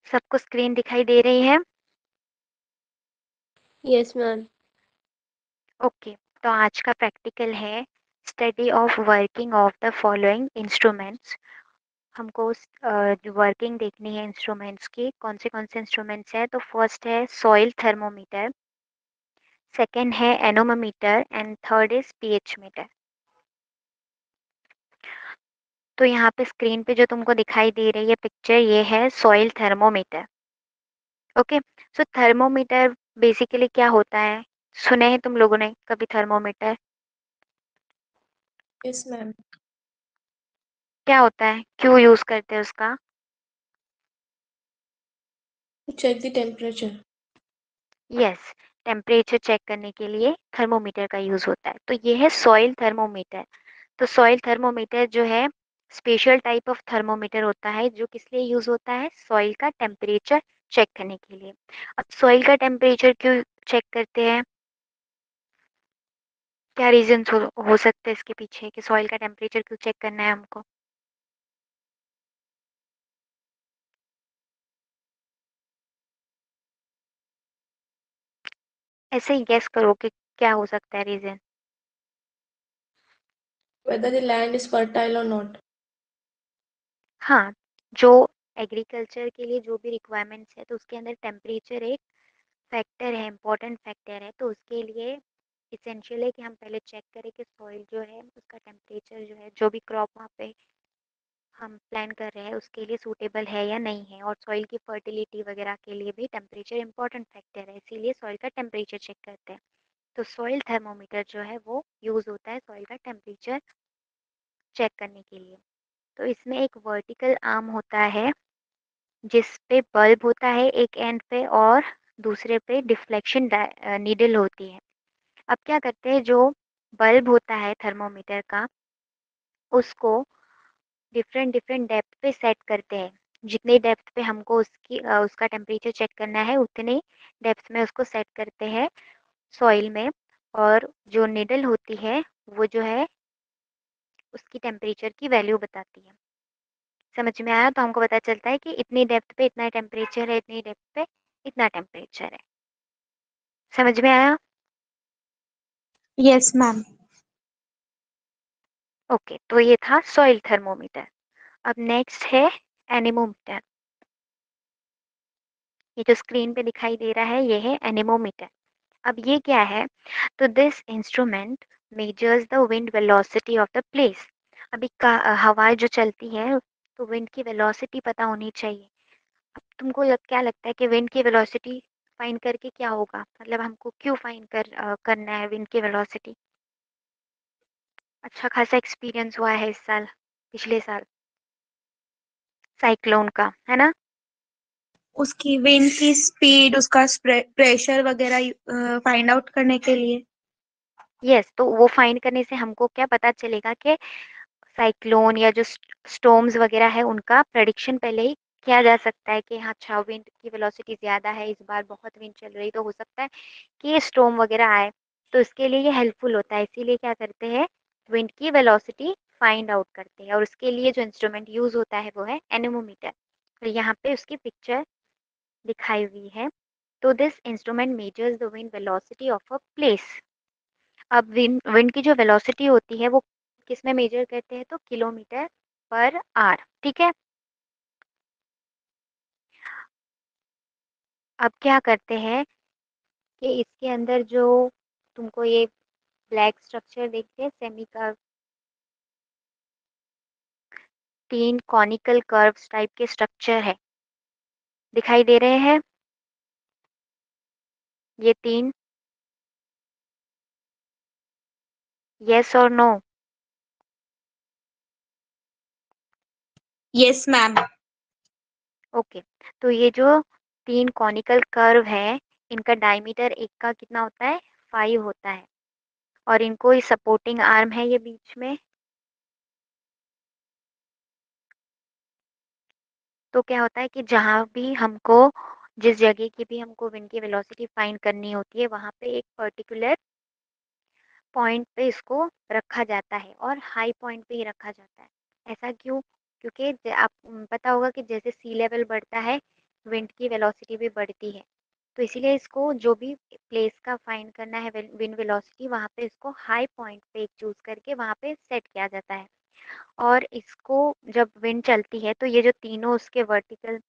सबको स्क्रीन दिखाई दे रही है? Yes ma'am. ओके, तो आज का प्रैक्टिकल है study of working of the following instruments. हमको वर्किंग देखनी है इंस्ट्रूमेंट्स की। कौन से इंस्ट्रूमेंट्स हैं? तो फर्स्ट है सॉइल थर्मोमीटर, सेकंड है anemometer and third is pH meter. तो यहाँ पे स्क्रीन पे जो तुमको दिखाई दे रही है पिक्चर, ये है सॉइल थर्मोमीटर। ओके, सो थर्मोमीटर बेसिकली क्या होता है? सुने हैं तुम लोगों ने कभी थर्मोमीटर? Yes ma'am. क्या होता है, क्यों यूज करते हैं उसका? Check the temperature. Yes, temperature check करने के लिए थर्मोमीटर का यूज होता है। तो ये है सॉइल थर्मोमीटर। तो सॉइल थर्मोमीटर जो है स्पेशल टाइप ऑफ थर्मोमीटर होता है, जो किस लिए यूज होता है? सॉइल का टेम्परेचर चेक करने के लिए। अब सॉइल का टेम्परेचर क्यों चेक करते हैं? क्या रीजन हो सकते हैं इसके पीछे कि सॉइल का टेम्परेचर क्यों चेक करना है हमको? ऐसे ही गेस करो कि क्या हो सकता है reason. Whether the land is fertile or not. हाँ, जो एग्रीकल्चर के लिए जो भी रिक्वायरमेंट्स है, तो उसके अंदर टेम्परेचर एक फैक्टर है, इम्पोर्टेंट फैक्टर है। तो उसके लिए इसेंशियल है कि हम पहले चेक करें कि सॉइल जो है उसका टेम्परेचर जो है, जो भी क्रॉप वहाँ पे हम प्लान कर रहे हैं उसके लिए सूटेबल है या नहीं है। और सॉइल की फर्टिलिटी वगैरह के लिए भी टेम्परेचर इंपॉर्टेंट फैक्टर है, इसीलिए सॉइल का टेम्परेचर चेक करते हैं। तो सॉइल थर्मोमीटर जो है वो यूज़ होता है सॉइल का टेम्परेचर चेक करने के लिए। तो इसमें एक वर्टिकल आर्म होता है जिस पे बल्ब होता है एक एंड पे, और दूसरे पे डिफ्लेक्शन नीडल होती है। अब क्या करते हैं, जो बल्ब होता है थर्मोमीटर का, उसको डिफरेंट डिफरेंट डेप्थ पे सेट करते हैं। जितने डेप्थ पे हमको उसका टेम्परेचर चेक करना है, उतने डेप्थ में उसको सेट करते हैं सॉइल में। और जो निडल होती है वो जो है उसकी टेम्परेचर की वैल्यू बताती है। समझ में आया? तो हमको पता चलता है कि इतनी डेप्थ पे इतना टेम्परेचर है, इतनी डेप्थ पे इतना टेम्परेचर है। समझ में आया? Yes ma'am. ओके, तो ये था सॉइल थर्मोमीटर। अब नेक्स्ट है एनेमोमीटर। ये जो स्क्रीन पे दिखाई दे रहा है ये है एनेमोमीटर। अब ये क्या है? तो this instrument measures the wind velocity of the place. अभी हवा जो चलती है, तो विंड की वेलोसिटी पता होनी चाहिए। अब तुमको क्या लगता है कि विंड की वेलोसिटी फाइंड करके क्या होगा? मतलब हमको क्यों करना है विंड की वेलोसिटी? अच्छा खासा एक्सपीरियंस हुआ है इस साल, पिछले साल साइक्लोन का, है ना? उसकी विंड की स्पीड, उसका प्रेशर वगैरह फाइंड आउट करने के लिए। यस, तो वो फाइंड करने से हमको क्या पता चलेगा कि साइक्लोन या जो स्टॉर्म्स वगैरह है उनका प्रेडिक्शन पहले ही किया जा सकता है कि हाँ अच्छा विंड की वेलोसिटी ज़्यादा है, इस बार बहुत विंड चल रही, तो हो सकता है कि ये स्टॉर्म वगैरह आए। तो इसके लिए ये हेल्पफुल होता है, इसीलिए क्या करते हैं, विंड की वेलोसिटी फाइंड आउट करते हैं। और उसके लिए जो इंस्ट्रूमेंट यूज होता है वो है एनेमोमीटर। तो यहाँ पे उसकी पिक्चर दिखाई हुई है। तो this instrument measures the wind velocity of a place. अब विंड की जो वेलोसिटी होती है वो किस में मेजर करते हैं? तो किलोमीटर पर आवर, ठीक है। अब क्या करते हैं कि इसके अंदर जो तुमको ये ब्लैक स्ट्रक्चर देखते हैं, semi curve, 3 conical curves type के स्ट्रक्चर है, दिखाई दे रहे हैं ये 3? यस और नो? Yes ma'am. ओके, तो ये जो 3 कॉनिकल कर्व है, इनका डायमीटर एक का कितना होता है? 5 होता है। और इनको सपोर्टिंग आर्म है ये बीच में। तो क्या होता है कि जहाँ भी हमको, जिस जगह की भी हमको विंड की वेलोसिटी फाइंड करनी होती है, वहाँ पे एक पर्टिकुलर पॉइंट पे इसको रखा जाता है, और हाई पॉइंट पे ही रखा जाता है। ऐसा क्यों? क्योंकि आप पता होगा कि जैसे सी लेवल बढ़ता है, विंड की वेलोसिटी भी बढ़ती है। तो इसीलिए इसको जो भी प्लेस का फाइंड करना है विंड वेलोसिटी, वहाँ पे इसको हाई पॉइंट पे एक चूज़ करके वहाँ पे सेट किया जाता है। और इसको जब विंड चलती है तो ये जो तीनों उसके वर्टिकल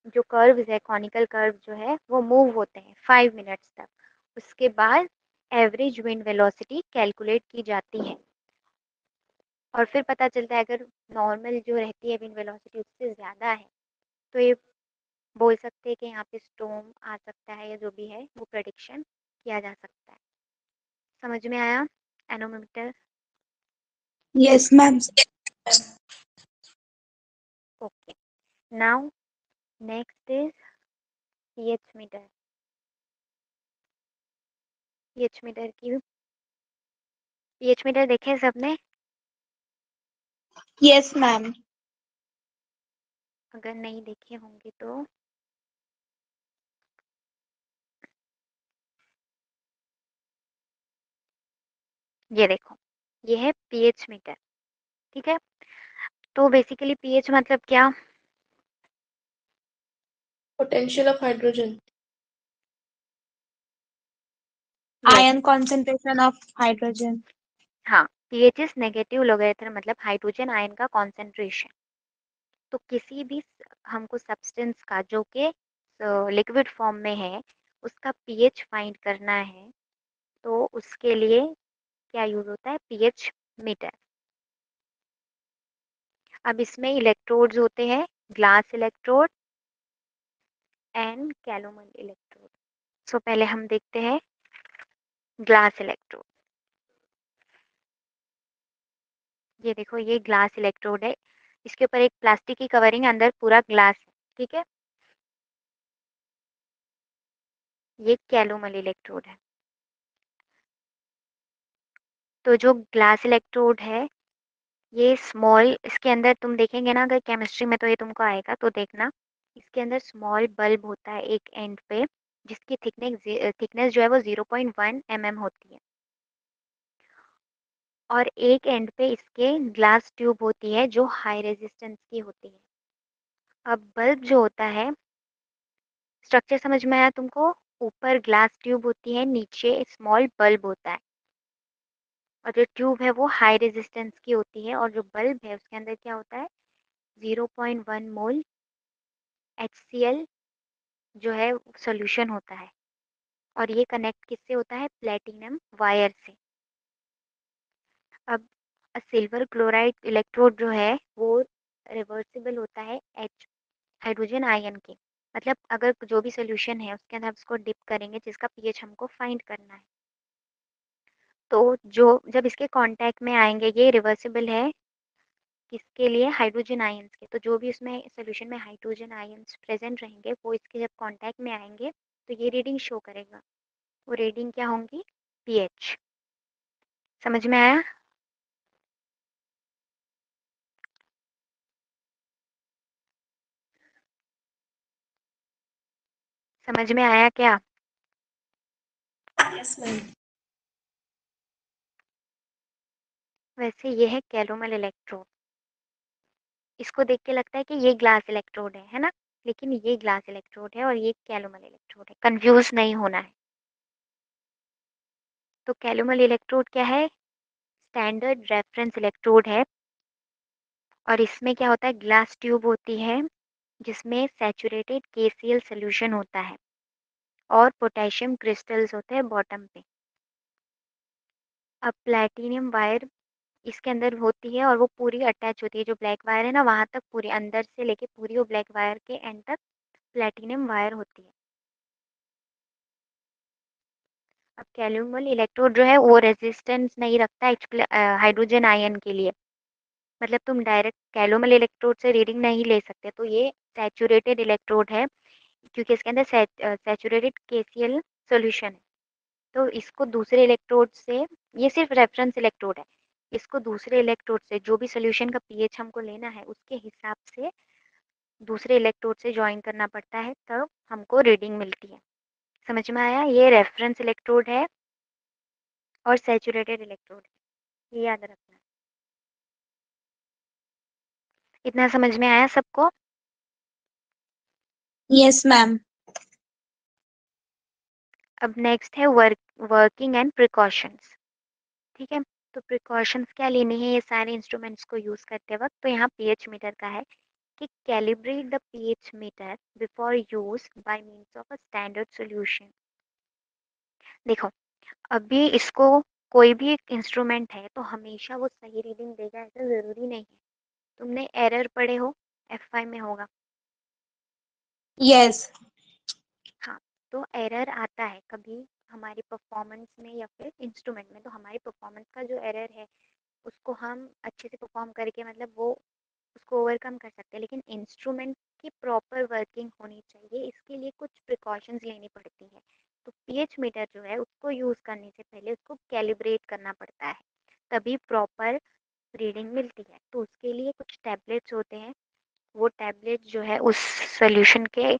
जो कर्व्स है, कॉनिकल कर्व जो है वो मूव होते हैं 5 मिनट्स तक। उसके बाद एवरेज विंड वेलोसिटी कैलकुलेट की जाती है और फिर पता चलता है अगर नॉर्मल जो रहती है विंड वेलोसिटी उससे ज़्यादा है तो ये बोल सकते हैं कि यहाँ पे स्टॉर्म आ सकता है या जो भी है वो प्रेडिक्शन किया जा सकता है। समझ में आया nanometre? Yes ma'am. Okay, now next is pH metre. PH meter की पीएच मीटर देखे सबने? Yes ma'am. अगर नहीं देखे होंगे तो ये देखो, ये है पीएच मीटर। ठीक है, तो बेसिकली पीएच मतलब क्या? Potential of hydrogen. Yes, ion concentration of hydrogen. हाँ, पीएच इज नेगेटिव लोगरिथम मतलब हाइड्रोजन आयन का कॉन्सेंट्रेशन। तो किसी भी हमको सब्सटेंस का जो कि लिक्विड फॉर्म में है उसका पीएच फाइंड करना है तो उसके लिए क्या यूज होता है? PH meter. अब इसमें इलेक्ट्रोड्स होते हैं, glass electrode and calomel electrode. So पहले हम देखते हैं ग्लास इलेक्ट्रोड। ये देखो, ये ग्लास इलेक्ट्रोड है, इसके ऊपर एक प्लास्टिक की कवरिंग, अंदर पूरा ग्लास है। ठीक है, ये कैलोमल इलेक्ट्रोड है। तो जो ग्लास इलेक्ट्रोड है ये स्मॉल, इसके अंदर तुम देखेंगे ना अगर केमिस्ट्री में तो ये तुमको आएगा तो देखना, इसके अंदर स्मॉल बल्ब होता है एक एंड पे जिसकी थिकनेस जो है वो 0.1 mm होती है और एक एंड पे इसके ग्लास ट्यूब होती है जो हाई रेजिस्टेंस की होती है। अब बल्ब जो होता है, स्ट्रक्चर समझ में आया तुमको? ऊपर ग्लास ट्यूब होती है, नीचे स्मॉल बल्ब होता है और जो ट्यूब है वो हाई रेजिस्टेंस की होती है और जो बल्ब है उसके अंदर क्या होता है? 0.1 मोल HCl जो है सॉल्यूशन होता है और ये कनेक्ट किससे होता है? प्लेटिनम वायर से। अब सिल्वर क्लोराइड इलेक्ट्रोड जो है वो रिवर्सिबल होता है एच हाइड्रोजन आयन के, मतलब अगर जो भी सॉल्यूशन है उसके अंदर हम उसको डिप करेंगे जिसका पीएच हमको फाइंड करना है तो जो जब इसके कांटेक्ट में आएंगे, ये रिवर्सिबल है किसके लिए? हाइड्रोजन आयंस के। तो जो भी उसमें सॉल्यूशन में हाइड्रोजन आयंस प्रेजेंट रहेंगे वो इसके जब कांटेक्ट में आएंगे तो ये रीडिंग शो करेगा। वो रीडिंग क्या होंगी? पीएच। समझ में आया? समझ में आया क्या? Yes, ma'am. वैसे ये है कैलोमल इलेक्ट्रोड। इसको देख के लगता है कि ये ग्लास इलेक्ट्रोड है ना? लेकिन ये ग्लास इलेक्ट्रोड है और ये कैलोमल इलेक्ट्रोड है, कंफ्यूज नहीं होना है। तो कैलोमल इलेक्ट्रोड क्या है? स्टैंडर्ड रेफरेंस इलेक्ट्रोड है और इसमें क्या होता है? ग्लास ट्यूब होती है जिसमें सैचुरेटेड KCl सोल्यूशन होता है और पोटेशियम क्रिस्टल्स होते हैं बॉटम पे। अब प्लैटिनम वायर इसके अंदर होती है और वो पूरी अटैच होती है, जो ब्लैक वायर है ना वहां तक पूरी अंदर से लेके पूरी वो ब्लैक वायर के एंड तक प्लैटिनम वायर होती है। अब कैल्यूमल इलेक्ट्रोड जो है वो रेजिस्टेंस नहीं रखता हाइड्रोजन आयन के लिए, मतलब तुम डायरेक्ट कैल्यूमल इलेक्ट्रोड से रीडिंग नहीं ले सकते। तो ये सैचुरेटेड इलेक्ट्रोड है क्योंकि इसके अंदर सैचुरेटेड KCl सॉल्यूशन है। तो इसको दूसरे इलेक्ट्रोड से, ये सिर्फ रेफरेंस इलेक्ट्रोड है, इसको दूसरे इलेक्ट्रोड से जो भी सोल्यूशन का पीएच हमको लेना है उसके हिसाब से दूसरे इलेक्ट्रोड से ज्वाइन करना पड़ता है तब हमको रीडिंग मिलती है। समझ में आया? ये रेफरेंस इलेक्ट्रोड है और सैचुरेटेड इलेक्ट्रोड है, ये याद रखना है। इतना समझ में आया सबको? Yes ma'am. अब नेक्स्ट है वर्किंग एंड प्रिकॉशंस। ठीक है, तो प्रिकॉशंस क्या लेने हैं ये सारे इंस्ट्रूमेंट्स को यूज करते वक्त? तो यहाँ पीएच मीटर का है कि calibrate the pH meter before use by means of a standard solution. देखो, अभी इसको कोई भी एक इंस्ट्रूमेंट है तो हमेशा वो सही रीडिंग देगा ऐसा जरूरी नहीं है। तुमने एरर पढ़े हो, F5 में होगा। यस। हाँ, तो एरर आता है कभी हमारी परफॉर्मेंस में या फिर इंस्ट्रूमेंट में। तो हमारी परफॉर्मेंस का जो एरर है उसको हम अच्छे से परफॉर्म करके मतलब वो उसको ओवरकम कर सकते हैं, लेकिन इंस्ट्रूमेंट की प्रॉपर वर्किंग होनी चाहिए, इसके लिए कुछ प्रिकॉशंस लेनी पड़ती है। तो पीएच मीटर जो है उसको यूज़ करने से पहले उसको कैलिब्रेट करना पड़ता है, तभी प्रॉपर रीडिंग मिलती है। तो उसके लिए कुछ टैबलेट्स होते हैं, वो टैबलेट जो है उस सोल्यूशन के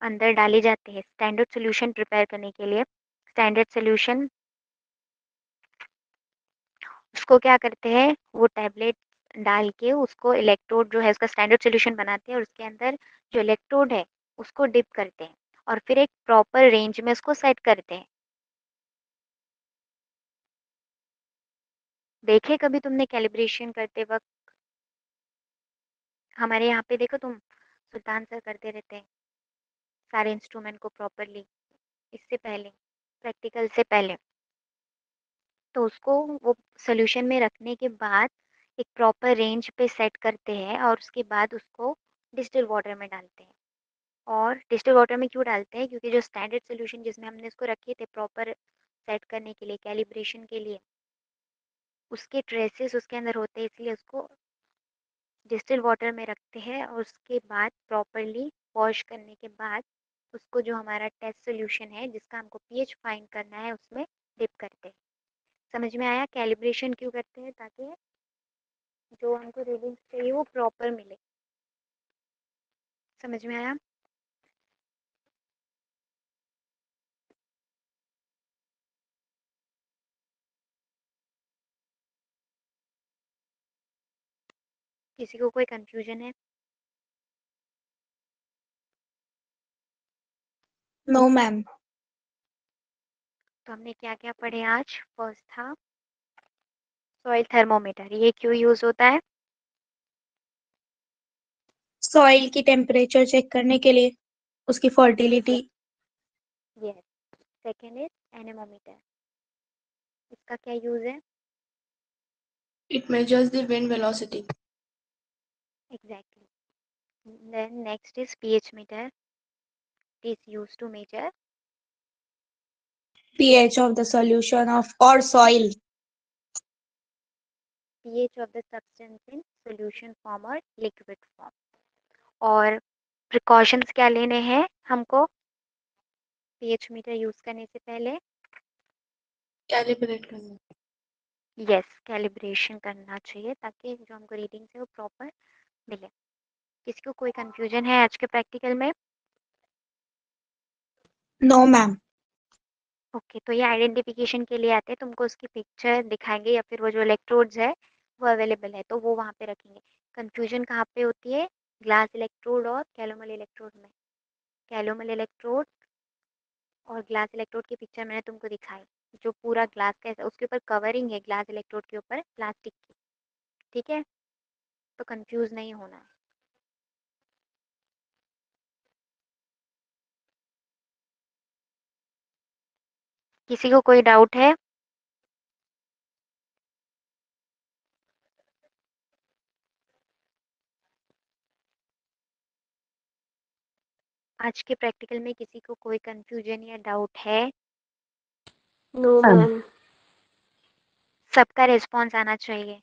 अंदर डाले जाते हैं स्टैंडर्ड सोल्यूशन प्रिपेयर करने के लिए। स्टैंडर्ड सोल्यूशन उसको क्या करते हैं, वो टैबलेट डाल के उसको इलेक्ट्रोड जो है उसका स्टैंडर्ड सोल्यूशन बनाते हैं और उसके अंदर जो इलेक्ट्रोड है उसको डिप करते हैं और फिर एक प्रॉपर रेंज में उसको सेट करते हैं। देखे कभी तुमने कैलिब्रेशन करते वक्त? हमारे यहाँ पे देखो तुम, सुल्तान सर करते रहते हैं सारे इंस्ट्रूमेंट को प्रॉपरली, इससे पहले प्रैक्टिकल से पहले। तो उसको वो सोल्यूशन में रखने के बाद एक प्रॉपर रेंज पे सेट करते हैं और उसके बाद उसको डिस्टिल वाटर में डालते हैं। और डिस्टिल वाटर में क्यों डालते हैं? क्योंकि जो स्टैंडर्ड सोल्यूशन जिसमें हमने इसको रखे थे प्रॉपर सेट करने के लिए, कैलिब्रेशन के लिए, उसके ट्रेसेस उसके अंदर होते हैं, इसलिए उसको डिस्टिल वाटर में रखते हैं और उसके बाद प्रॉपरली वॉश करने के बाद उसको जो हमारा टेस्ट सोल्यूशन है जिसका हमको पीएच फाइंड करना है उसमें डिप करते हैं। समझ में आया कैलिब्रेशन क्यों करते हैं? ताकि जो हमको रीडिंग्स चाहिए वो प्रॉपर मिले। समझ में आया? किसी को कोई कंफ्यूजन है? No ma'am. तो हमने क्या क्या पढ़े आज? फर्स्ट था सॉइल थर्मोमीटर, ये क्यों यूज होता है? सॉइल की टेम्परेचर चेक करने के लिए, उसकी fertility. Yes. Second is anemometer, इसका क्या यूज है? It measures the wind velocity. Exactly. Then next is pH meter, it is use to measure pH of the solution of or soil. pH of the substance in solution form or liquid form। और precautions क्या लेने हैं हमको pH meter use करने से पहले? Calibrate करना. Yes, calibration करना चाहिए ताकि जो हमको रीडिंग है वो प्रॉपर मिले। किसी को कोई कंफ्यूजन है आज के प्रैक्टिकल में? No ma'am. ओके, तो ये आइडेंटिफिकेशन के लिए आते हैं, तुमको उसकी पिक्चर दिखाएंगे या फिर वो जो इलेक्ट्रोड्स है वो अवेलेबल है तो वो वहाँ पे रखेंगे। कंफ्यूजन कहाँ पे होती है? ग्लास इलेक्ट्रोड और कैलोमल इलेक्ट्रोड में। कैलोमल इलेक्ट्रोड और ग्लास इलेक्ट्रोड की पिक्चर मैंने तुमको दिखाई, जो पूरा ग्लास का उसके ऊपर कवरिंग है ग्लास इलेक्ट्रोड के ऊपर प्लास्टिक की। ठीक है, तो कंफ्यूज नहीं होना है। किसी को कोई डाउट है? आज के प्रैक्टिकल में किसी को कोई कंफ्यूजन या डाउट है? No, ma'am. सबका रिस्पॉन्स आना चाहिए।